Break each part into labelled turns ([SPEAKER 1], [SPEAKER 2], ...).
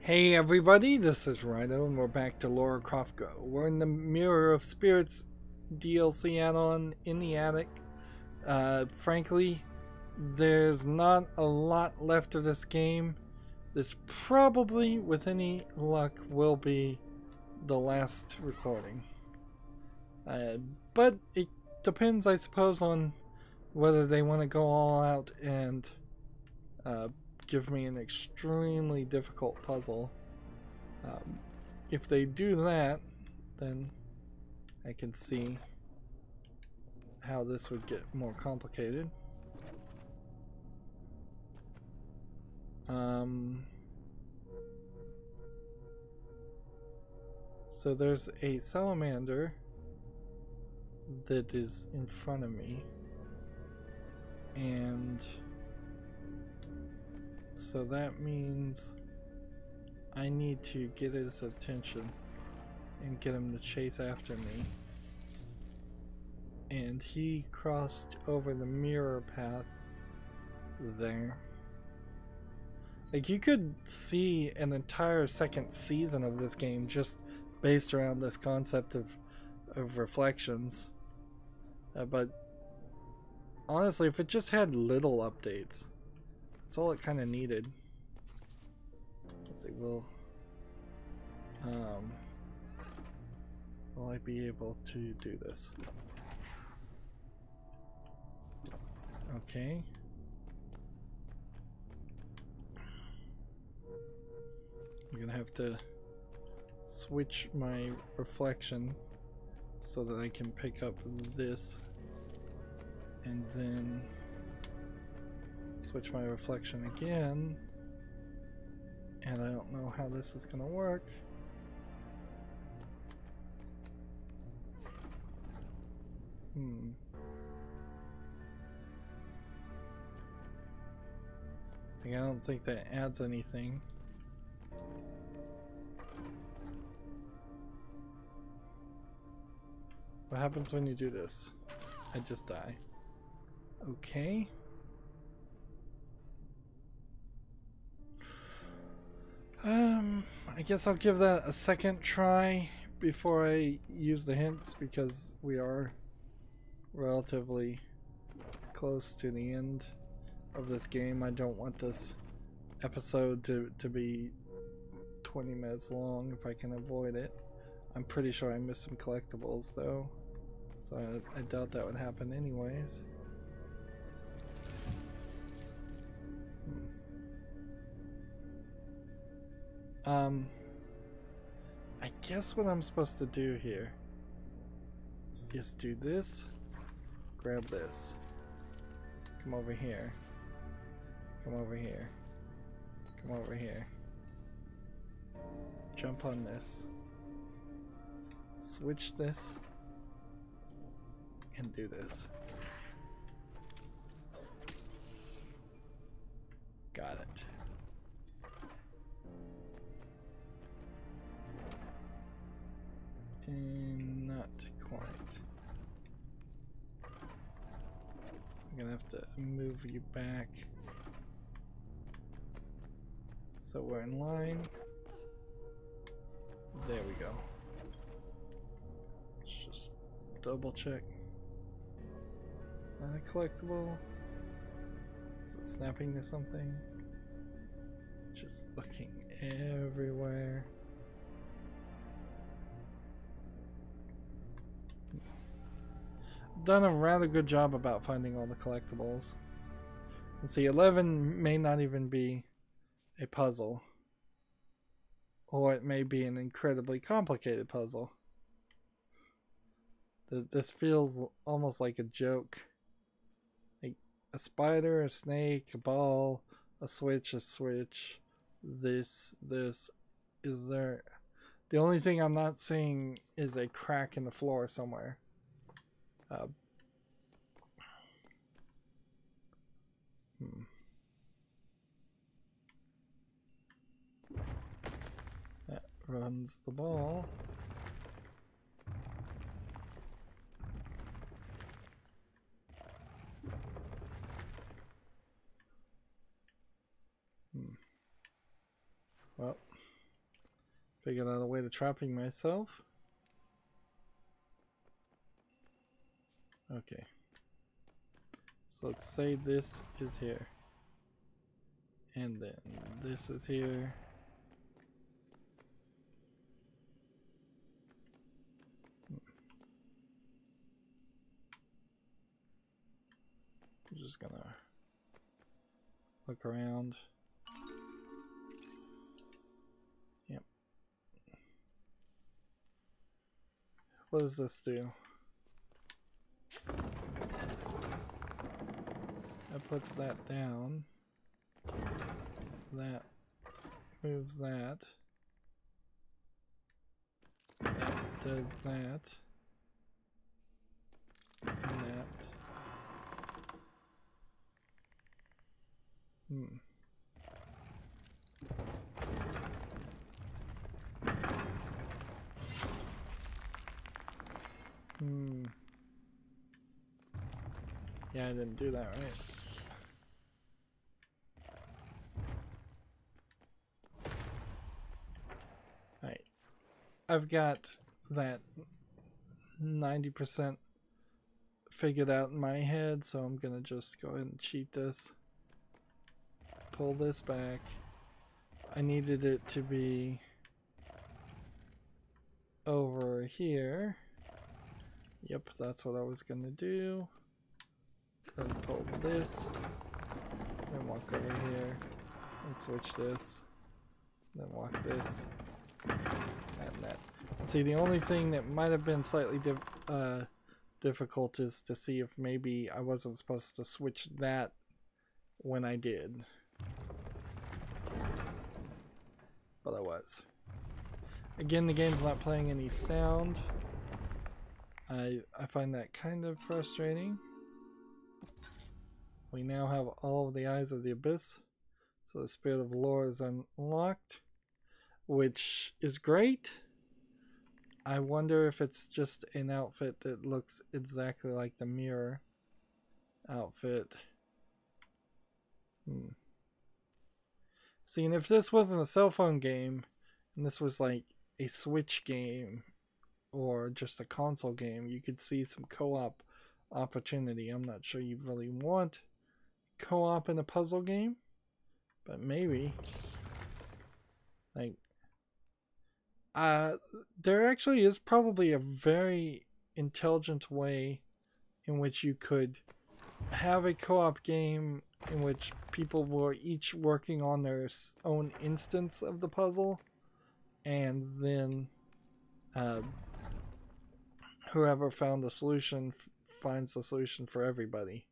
[SPEAKER 1] Hey everybody, this is Rydo and we're back to Lara Croft GO. We're in the Mirror of Spirits DLC add-on in the attic. Frankly, there's not a lot left of this game. This probably, with any luck, will be the last recording. But it depends, I suppose, on whether they want to go all out and give me an extremely difficult puzzle. If they do that, then I can see how this would get more complicated. So there's a salamander that is in front of me, and so that means I need to get his attention and get him to chase after me. And he crossed over the mirror path there. Like, you could see an entire second season of this game just based around this concept of reflections. But honestly, if it just had little updates, that's all it kind of needed. Let's see, will I be able to do this? Okay. I'm gonna have to switch my reflection so that I can pick up this, and then switch my reflection again, and I don't know how this is gonna work. I don't think that adds anything. What happens when you do this? I just die. Okay. I guess I'll give that a second try before I use the hints, because we are relatively close to the end of this game. I don't want this episode to be 20 minutes long if I can avoid it. I'm pretty sure I missed some collectibles though, so I doubt that would happen anyways. I guess what I'm supposed to do here is do this, grab this, come over here, come over here, come over here, jump on this, switch this, and do this. Got it. And not quite. I'm gonna have to move you back so we're in line. There we go. Let's just double check. Is that a collectible? Is it snapping to something? Just looking everywhere. Done a rather good job about finding all the collectibles. Let's see, 11 may not even be a puzzle, or it may be an incredibly complicated puzzle. This feels almost like a joke. Like a spider, a snake, a ball, a switch, this, is there... The only thing I'm not seeing is a crack in the floor somewhere. That runs the ball. Well, Figured out a way to trapping myself. Okay. So let's say this is here. And then this is here. I'm just gonna look around. Yep. What does this do? That puts that down. That moves that. That does that. And that. Yeah, I didn't do that right. Alright. I've got that 90% figured out in my head, so I'm gonna just go ahead and cheat this. Pull this back. I needed it to be over here. Yep, that's what I was gonna do. Then pull this, then walk over here, and switch this, then walk this, and that. And see, the only thing that might have been slightly difficult is to see if maybe I wasn't supposed to switch that when I did. But I was. Again, the game's not playing any sound. I find that kind of frustrating. We now have all of the Eyes of the Abyss, so the Spirit of Lore is unlocked, which is great. I wonder if it's just an outfit that looks exactly like the mirror outfit. See, and if this wasn't a cell phone game, and this was like a Switch game, or just a console game, you could see some co-op opportunity. I'm not sure you really want co-op in a puzzle game, but maybe. Like, there actually is probably a very intelligent way in which you could have a co-op game in which people were each working on their own instance of the puzzle, and then whoever found the solution finds the solution for everybody.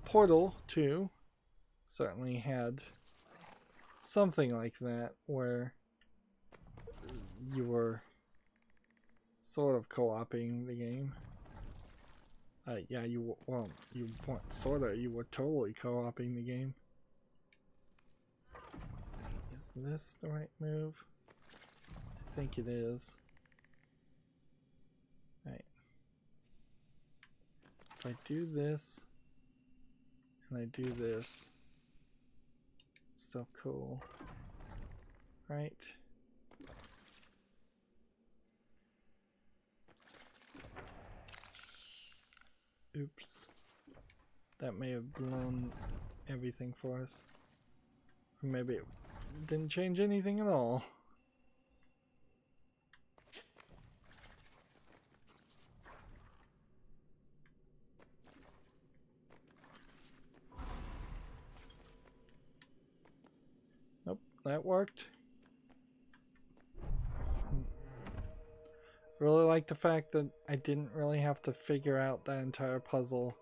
[SPEAKER 1] Portal 2 certainly had something like that, where you were sort of co-oping the game. Yeah, you weren't sort of, you were totally co-oping the game. Let's see, is this the right move? I think it is. Right. If I do this, and I do this, it's still cool, right? Oops. That may have blown everything for us. Or maybe it didn't change anything at all. Nope, that worked. Really like the fact that I didn't really have to figure out that entire puzzle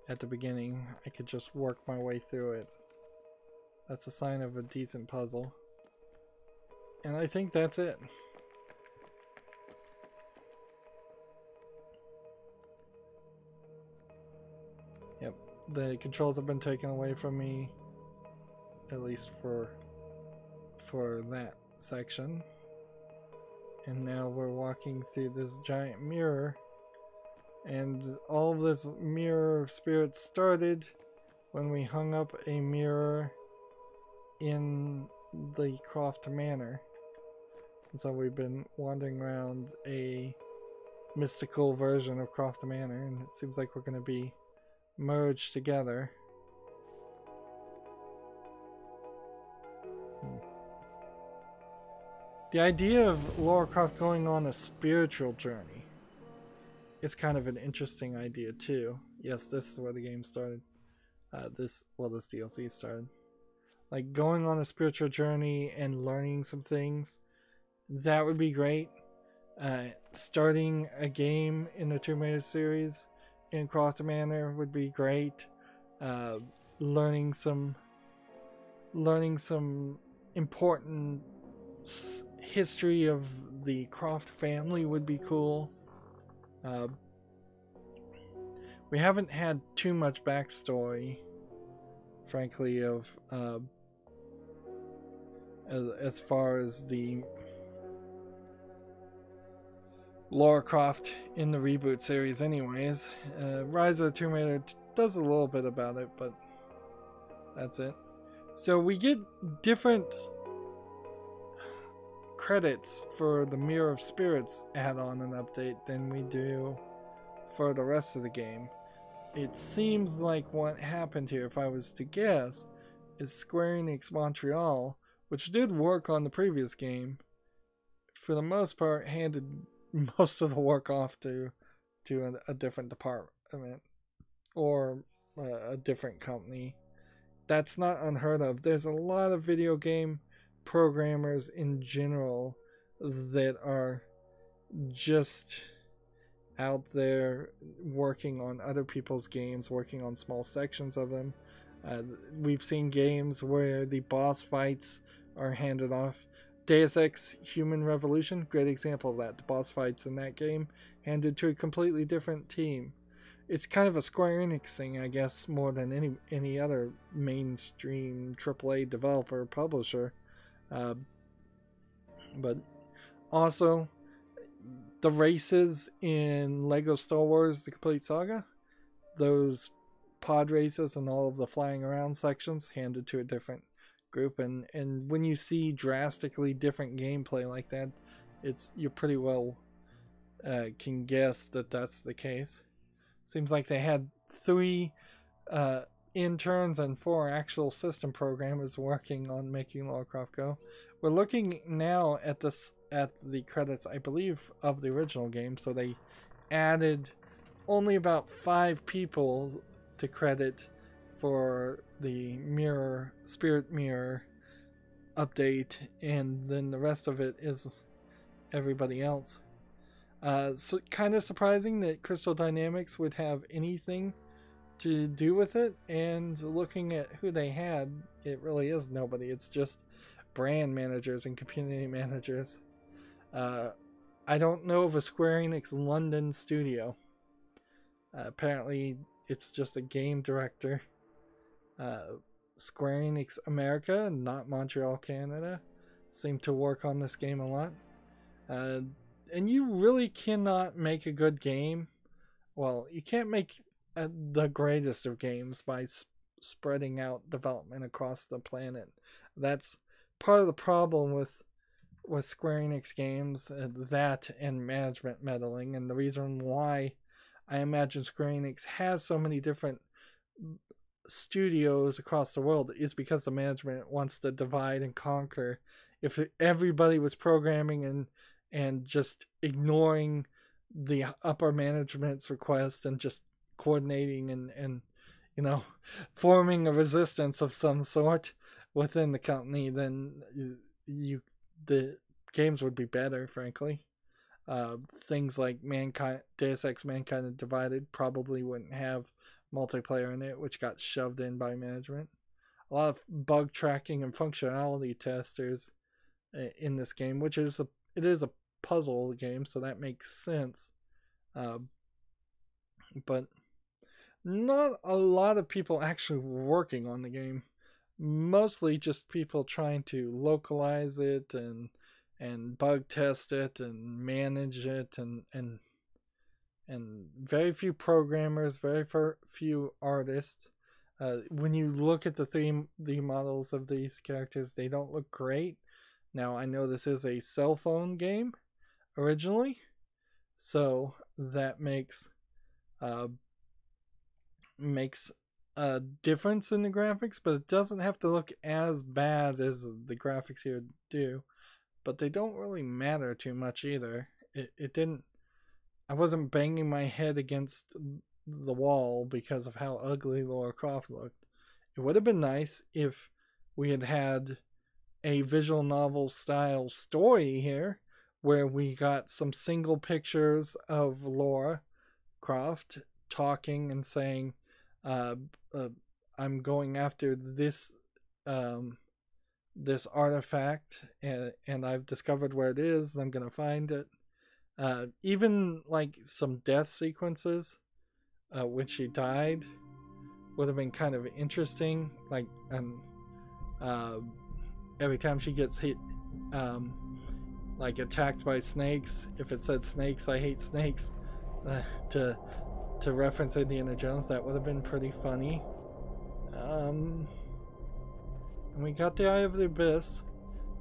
[SPEAKER 1] at the beginning. I could just work my way through it. That's a sign of a decent puzzle. And I think that's it. Yep, the controls have been taken away from me, at least for that section. And now we're walking through this giant mirror, and all of this mirror spirit started when we hung up a mirror in the Croft Manor. And so we've been wandering around a mystical version of Croft Manor, and it seems like we're going to be merged together. The idea of Lara Croft going on a spiritual journey is kind of an interesting idea too. Yes, this is where the game started. This DLC started. Like going on a spiritual journey and learning some things, that would be great. Starting a game in the Tomb Raider series in Croft Manor would be great. Learning some important history of the Croft family would be cool. We haven't had too much backstory, frankly, of as far as the Lara Croft in the reboot series anyways. Rise of the Tomb Raider does a little bit about it, but that's it. So we get different credits for the Mirror of Spirits add-on and update than we do for the rest of the game. It seems like what happened here, if I was to guess, is Square Enix Montreal, which did work on the previous game, for the most part handed most of the work off to a different department or a different company. That's not unheard of. There's a lot of video game programmers in general that are just out there working on other people's games, working on small sections of them. We've seen games where the boss fights are handed off. Deus Ex Human Revolution, great example of that. The boss fights in that game handed to a completely different team. It's kind of a Square Enix thing, I guess, more than any other mainstream AAA developer publisher. But also, the races in LEGO Star Wars The Complete Saga, those pod races and all of the flying around sections handed to a different group, and when you see drastically different gameplay like that, you pretty well can guess that that's the case. Seems like they had 3 interns and 4 actual system programmers working on making Lara Croft Go. We're looking now at the credits, I believe, of the original game, so they added only about 5 people to credit for the Spirit Mirror update, and then the rest of it is everybody else. So kind of surprising that Crystal Dynamics would have anything to do with it, and looking at who they had, it really is nobody. It's just brand managers and community managers. I don't know of a Square Enix London studio. Apparently it's just a game director. Square Enix America, not Montreal, Canada, seem to work on this game a lot. And you really cannot make a good game. Well, you can't make the greatest of games by spreading out development across the planet. That's part of the problem with Square Enix games, that and management meddling, and the reason why I imagine Square Enix has so many different studios across the world is because the management wants to divide and conquer. If everybody was programming and just ignoring the upper management's request and just coordinating and forming a resistance of some sort within the company, then the games would be better, frankly. Things like Deus Ex Mankind Divided probably wouldn't have multiplayer in it, which got shoved in by management. A lot of bug tracking and functionality testers in this game, which it is a puzzle game, so that makes sense. But not a lot of people actually working on the game. Mostly just people trying to localize it and bug test it and manage it, and very few programmers, very few artists. When you look at the 3D models of these characters, they don't look great, Now I know this is a cell phone game originally, so that makes a difference in the graphics, but it doesn't have to look as bad as the graphics here do. But they don't really matter too much either. It didn't. I wasn't banging my head against the wall because of how ugly Lara Croft looked. It would have been nice if we had had a visual novel style story here where we got some single pictures of Lara Croft talking and saying, I'm going after this this artifact, and I've discovered where it is, and I'm gonna find it. Even like some death sequences when she died would have been kind of interesting. Like, every time she gets hit, like attacked by snakes, if it said "snakes, I hate snakes," to reference Indiana Jones, that would have been pretty funny. And we got the Eye of the Abyss,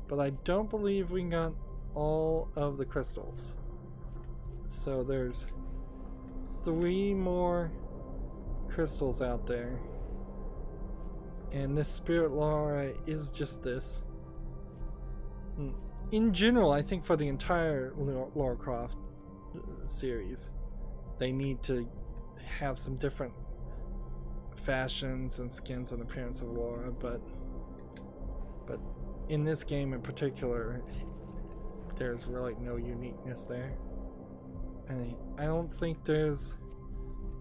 [SPEAKER 1] but I don't believe we got all of the crystals. So there's 3 more crystals out there. And this Spirit Lara is just this. In general, I think for the entire Lara Croft series, they need to have some different fashions and skins and appearance of Lara, but in this game in particular, there's really no uniqueness there. And I don't think there's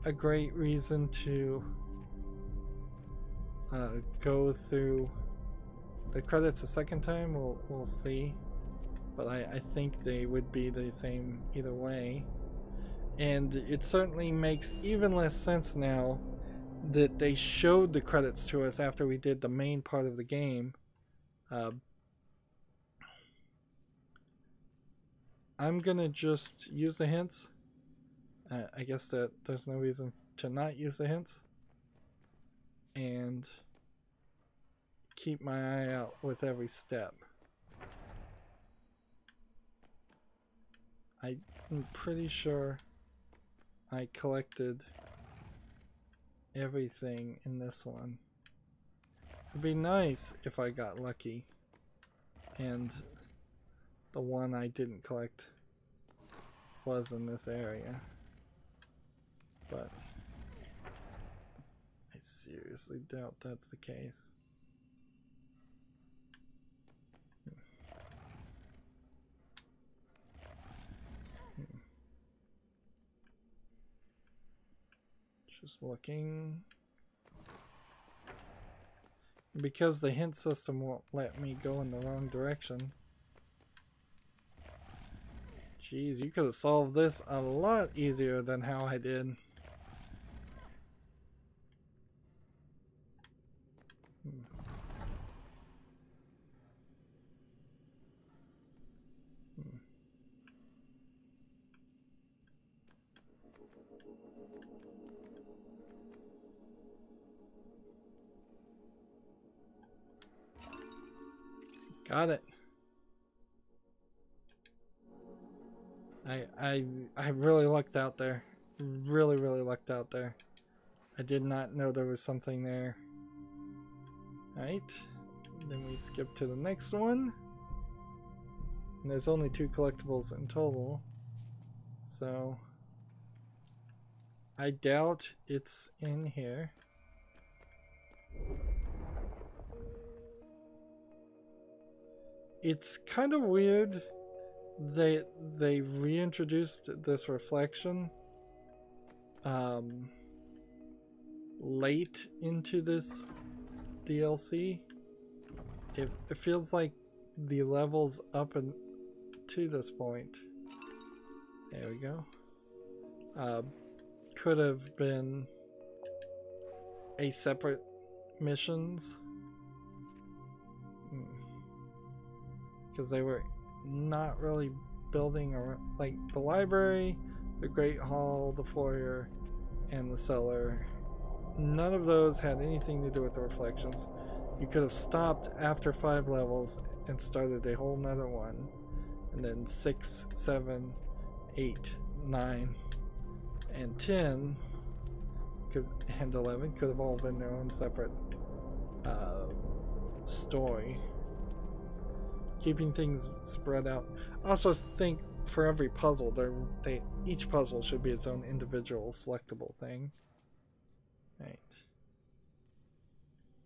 [SPEAKER 1] a great reason to go through the credits a second time. We'll see, but I think they would be the same either way. And it certainly makes even less sense now that they showed the credits to us after we did the main part of the game. I'm gonna just use the hints. I guess that there's no reason to not use the hints. And keep my eye out with every step. I'm pretty sure I collected everything in this one. It'd be nice if I got lucky and the one I didn't collect was in this area, but I seriously doubt that's the case. Just looking. Because the hint system won't let me go in the wrong direction. Jeez, you could have solved this a lot easier than how I did. Got it. I really lucked out there. Really lucked out there. I did not know there was something there. Alright. Then we skip to the next one. And there's only 2 collectibles in total. So I doubt it's in here. It's kind of weird they reintroduced this reflection late into this DLC. It feels like the levels up and to this point, there we go, could have been a separate missions, because they were not really building around, like the library, the Great Hall, the foyer, and the cellar. None of those had anything to do with the reflections. You could have stopped after 5 levels and started a whole nother one. And then 6, 7, 8, 9, and 10 and 11 could have all been their own separate story. Keeping things spread out. I also think for every puzzle, each puzzle should be its own individual selectable thing. Right.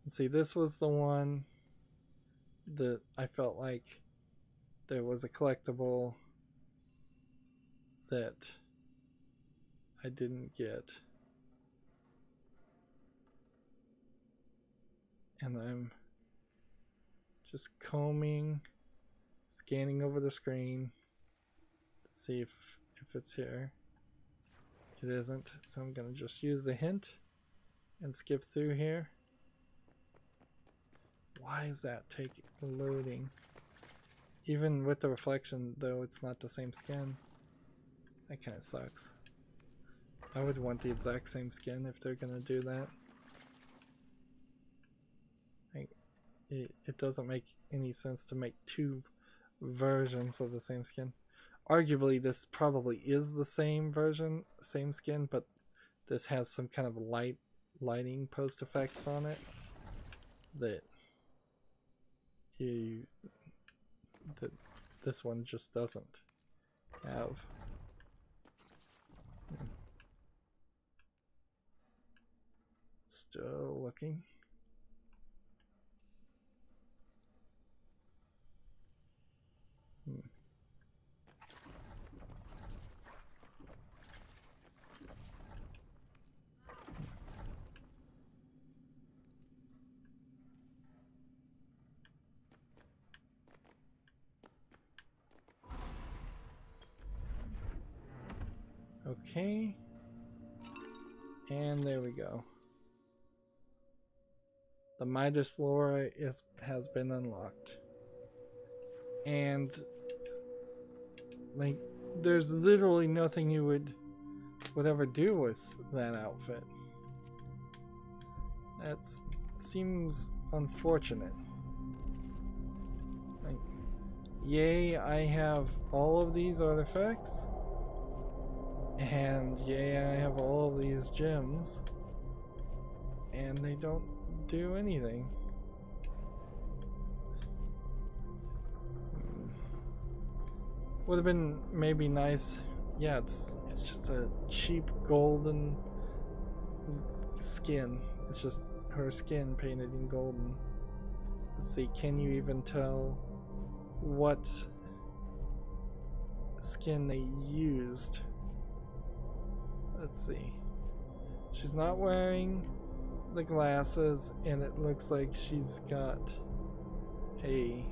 [SPEAKER 1] And see, this was the one that I felt like there was a collectible that I didn't get. And I'm just combing, scanning over the screen to see if it's here. It isn't, so I'm gonna just use the hint and skip through here. Why is that loading? Even with the reflection, though, it's not the same skin. That kind of sucks. I would want the exact same skin if they're gonna do that. It doesn't make any sense to make 2 versions of the same skin. Arguably, this probably is the same version, same skin, but this has some kind of lighting post effects on it that this one just doesn't have. Still looking. Okay, and there we go. The Midas lore has been unlocked, and like there's literally nothing you would ever do with that outfit. That seems unfortunate. Like, yay, I have all of these artifacts. And yay, I have all of these gems, and they don't do anything. Would have been maybe nice. Yeah, it's just a cheap golden skin. It's just her skin painted in golden. Let's see, can you even tell what skin they used? Let's see. She's not wearing the glasses, and it looks like she's got a...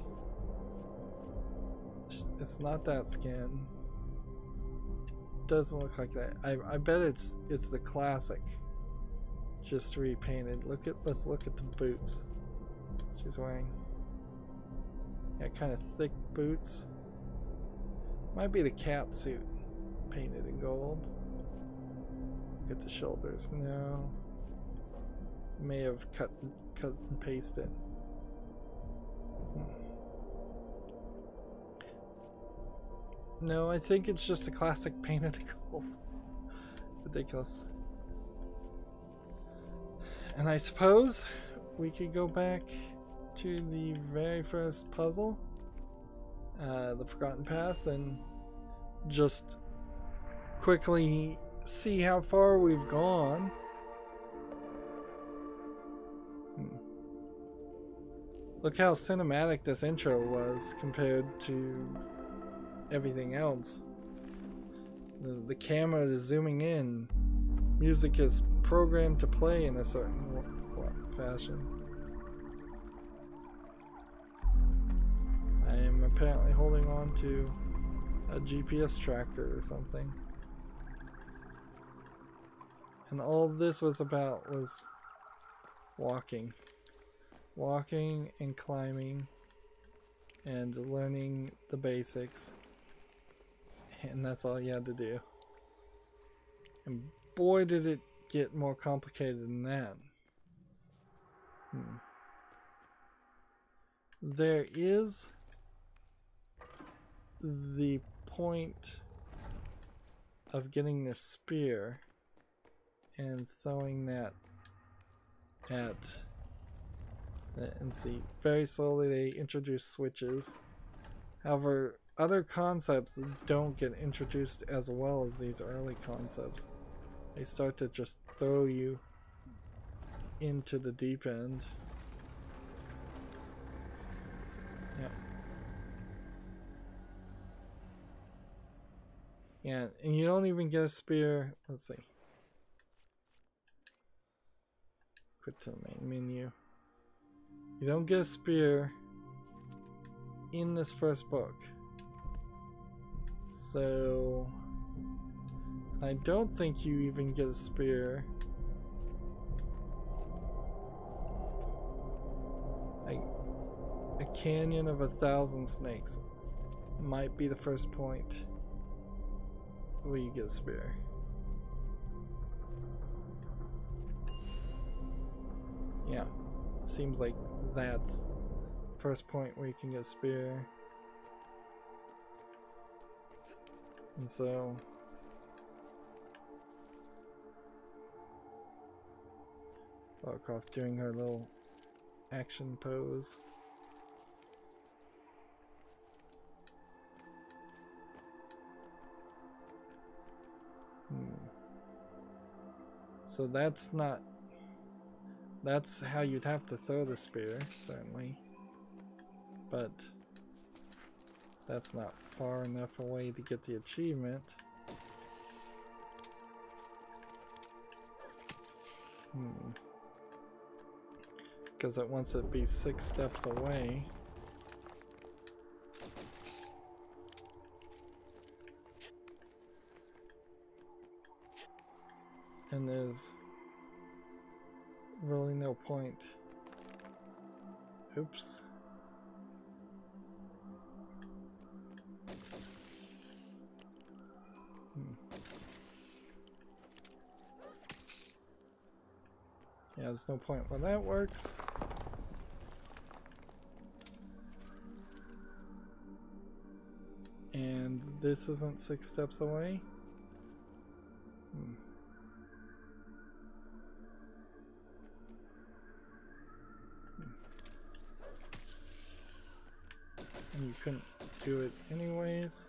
[SPEAKER 1] It's not that skin. It doesn't look like that. I bet it's the classic, just repainted. Let's look at the boots she's wearing. Yeah, kind of thick boots. Might be the cat suit painted in gold. Look at the shoulders. No. May have cut and pasted. No, I think it's just a classic painted gold. Ridiculous. And I suppose we could go back to the very first puzzle, the Forgotten Path, and just quickly see how far we've gone. Look how cinematic this intro was compared to everything else. The camera is zooming in. Music is programmed to play in a certain fashion. I am apparently holding on to a GPS tracker or something. And all this was about was walking. Walking and climbing and learning the basics. And that's all you had to do. And boy, did it get more complicated than that. there is the point of getting the spear and throwing that at, and see, very slowly they introduce switches. However, other concepts don't get introduced as well as these early concepts. They start to just throw you into the deep end. Yep. Yeah, and you don't even get a spear. Let's see. Quit to the main menu. You don't get a spear in this first book. So I don't think you even get a spear. A canyon of 1,000 snakes might be the first point where you get a spear. Yeah, seems like that's first point where you can get a spear. And so Lara Croft doing her little action pose. So that's how you'd have to throw the spear, certainly. But that's not far enough away to get the achievement. Because it wants it to be 6 steps away. And there's really no point. Oops. Yeah, there's no point where that works. And this isn't 6 steps away. And you couldn't do it anyways.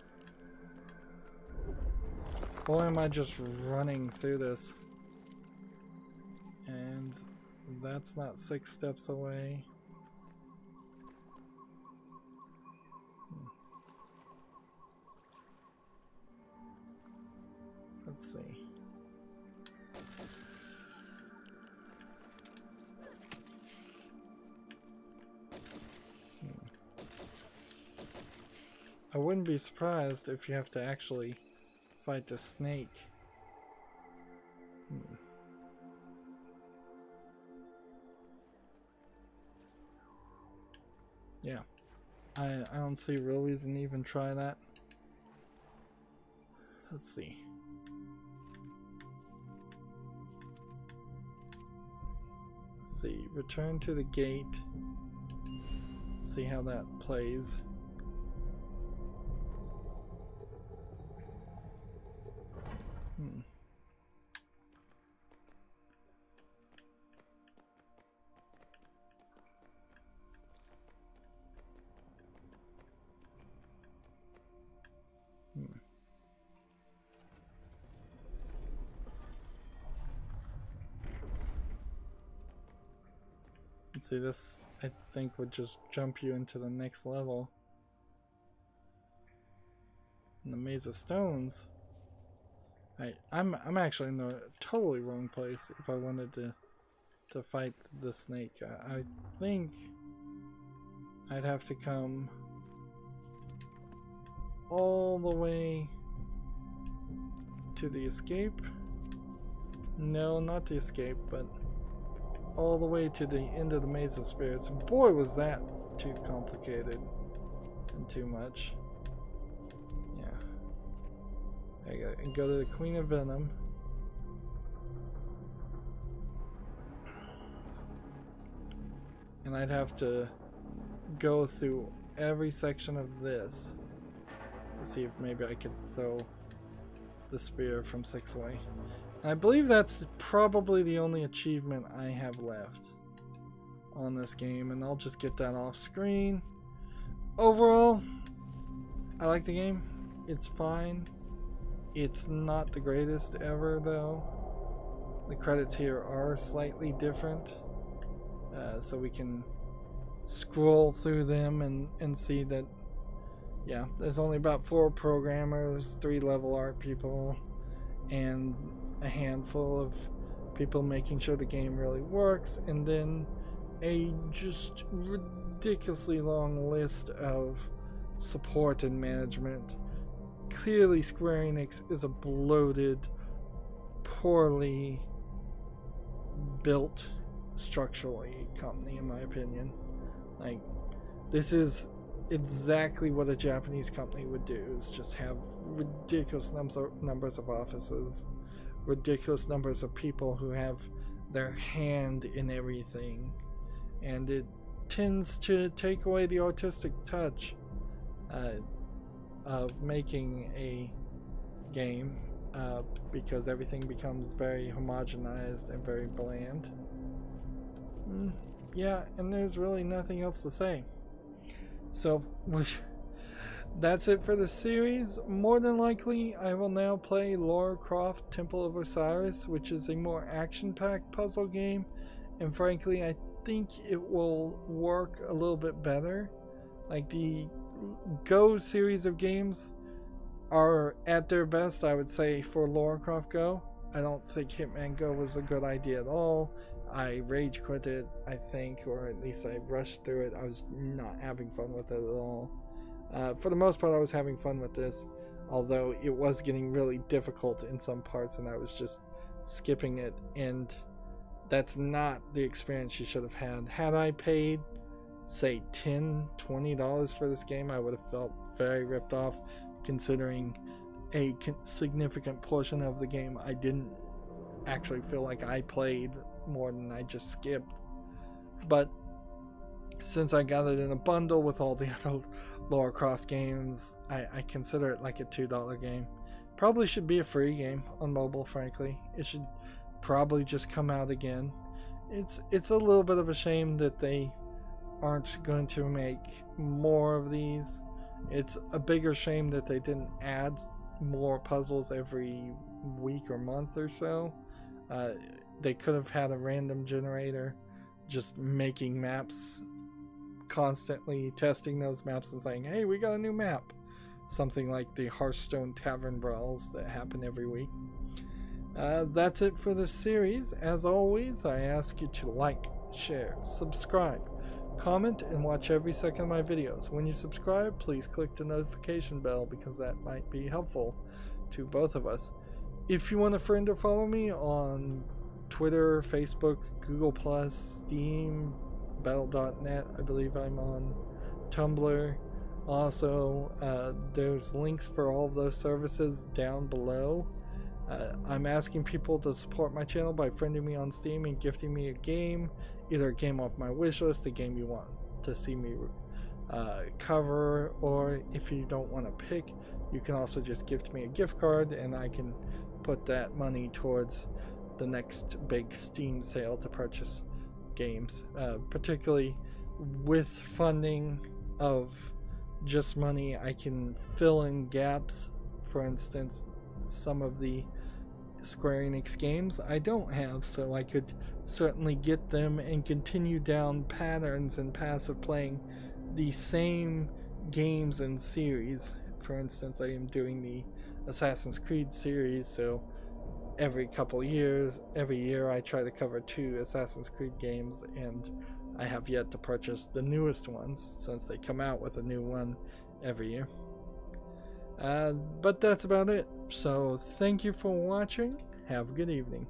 [SPEAKER 1] Why am I just running through this? And that's not 6 steps away. Let's see. I wouldn't be surprised if you have to actually fight the snake. Yeah, I don't see a real reason to even try that. Let's see. Let's see, return to the gate. See how that plays. See, this I think would just jump you into the next level. In the Maze of Stones. I'm actually in the totally wrong place if I wanted to fight the snake. I think I'd have to come all the way to the escape. No, not the escape, but all the way to the end of the Maze of Spirits. Boy, was that too complicated and too much. Yeah. I gotta go to the Queen of Venom. And I'd have to go through every section of this to see if maybe I could throw the spear from 6 away. And I believe that's probably the only achievement I have left on this game, and I'll just get that off screen. Overall, I like the game. It's fine. It's not the greatest ever though. The credits here are slightly different, so we can scroll through them and see that, yeah, there's only about 4 programmers, 3 level art people, and a handful of people making sure the game really works, and then a just ridiculously long list of support and management. Clearly Square Enix is a bloated, poorly built structurally company, in my opinion. Like, this is exactly what a Japanese company would do, is just have ridiculous numbers of offices, ridiculous numbers of people who have their hand in everything, and it tends to take away the artistic touch of making a game, because everything becomes very homogenized and very bland. Yeah, and there's really nothing else to say. So that's it for the series. More than likely I will now play Lara Croft Temple of Osiris, which is a more action-packed puzzle game, and frankly I think it will work a little bit better. Like, the Go series of games are at their best, I would say, for Lara Croft GO. I don't think Hitman GO was a good idea at all. I rage quit it, I think, or at least I rushed through it. I was not having fun with it at all. For the most part, I was having fun with this, although it was getting really difficult in some parts and I was just skipping it, and that's not the experience you should have had. Had I paid, say, $10–20 for this game, I would have felt very ripped off, considering a significant portion of the game I didn't actually feel like I played more than I just skipped. But since I got it in a bundle with all the other Lara Croft games, I consider it like a $2 game. Probably should be a free game on mobile, frankly. It should probably just come out again. It's a little bit of a shame that they aren't going to make more of these. It's a bigger shame that they didn't add more puzzles every week or month or so. They could have had a random generator just making maps, constantly testing those maps and saying, hey, we got a new map. Something like the Hearthstone Tavern Brawls that happen every week. That's it for this series. As always, I ask you to like, share, subscribe, comment, and watch every second of my videos. When you subscribe, please click the notification bell, because that might be helpful to both of us. If you want a friend or follow me on Twitter, Facebook, Google+, Steam, Battle.net, I believe I'm on Tumblr. Also, there's links for all of those services down below. I'm asking people to support my channel by friending me on Steam and gifting me a game, either a game off my wish list, a game you want to see me cover, or if you don't want to pick, you can also just gift me a gift card and I can put that money towards the next big Steam sale to purchase games. Particularly with funding of just money, I can fill in gaps. For instance, some of the Square Enix games I don't have, so I could certainly get them and continue down patterns and paths of playing the same games and series. For instance, I am doing the Assassin's Creed series, so every year I try to cover 2 Assassin's Creed games, and I have yet to purchase the newest ones since they come out with a new one every year. But that's about it. So thank you for watching. Have a good evening.